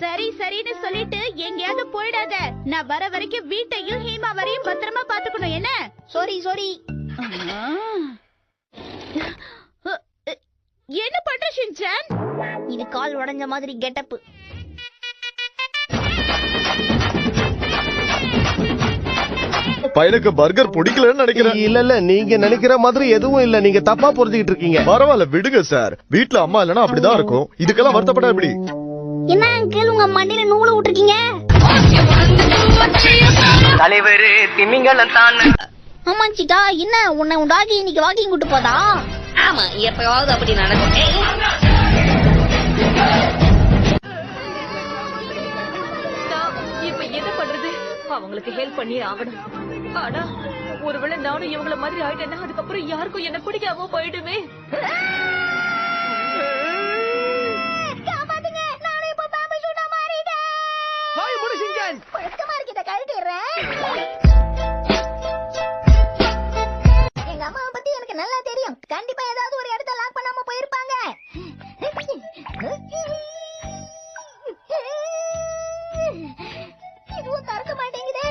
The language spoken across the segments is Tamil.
சரி சரின்னு சொல்லிட்டு எங்கேயாவது போயிடாத. நான் வர வரைக்கும் வீட்டையும் ஹீமா வரையும் பத்திரமா பாத்துக்கணும். என்ன? Sorry sorry. என்ன பண்ற ஷின்சான்? இது கால் உடைஞ்ச மாதிரி கெட்டப். பையனுக்கு பர்கர் பிடிக்கலன்னு நினைக்கிறேன். இல்ல நீங்க நினைக்கிற மாதிரி எதுவும் இல்ல, நீங்க தப்பா புரிஞ்சுக்கிட்டு இருக்கீங்க. பரவாயில்ல விடுங்க சார், வீட்ல அம்மா இல்லனா அப்படிதான் இருக்கும். இதுக்கெல்லாம் வருத்தப்பட எப்படி? என்ன அங்கிள் உங்க மண்டையில நூலு விட்டுருக்கீங்க? தலைவர் திமிங்கலம் தான். ஆமா சிக்கா, என்ன உன்னை உண்டாக்கி இன்னைக்கு வாக்கிங் கூட்டு போதா? ஆமா, எப்பயாவது அப்படி நடக்கும். இப்ப என்ன பண்றது? அவங்களுக்கு ஹெல்ப் பண்ணி ஆகணும். ஆனா ஒருவேளை நானும் இவங்கள மாதிரி ஆயிட்டேன்னா அதுக்கப்புறம் யாருக்கும் என்ன பிடிக்காம போயிடுமே. எங்க அம்மாவை பத்தி எனக்கு நல்லா தெரியும். கண்டிப்பா ஏதாவது ஒரு இடத்த லாக் பண்ணாம போயிருப்பாங்க. இதுவும் திறக்க மாட்டேங்குதே.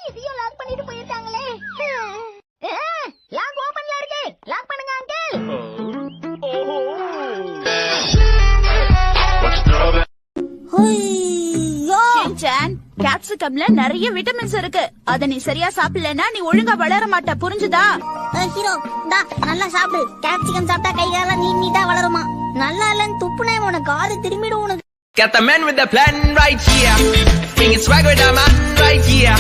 இதையும் லாக் பண்ணிட்டு போயிருக்காங்களே. லாக் ஓபன்ல இருக்கு. லாக் பண்ணுங்க அங்கிள். ஷின்சான், கேப்சிகம்ல நிறைய விட்டமின்ஸ் இருக்கு. அத நீ சரியா சாப்பிடலன்னா நீ ஒழுங்கா வளர மாட்ட. புரிஞ்சுதா? ஹீரோ டா நல்லா சாப்பிடு. கேப்சிகம் சாப்பிட்டா கை கால நீட்டா வளருமா? நல்லா இல்லன்னு துப்புனே உனக்கு ஆறு திரும்பிடும் உனக்கு. Got the man with the plan right here. Bringing swag with the man right here.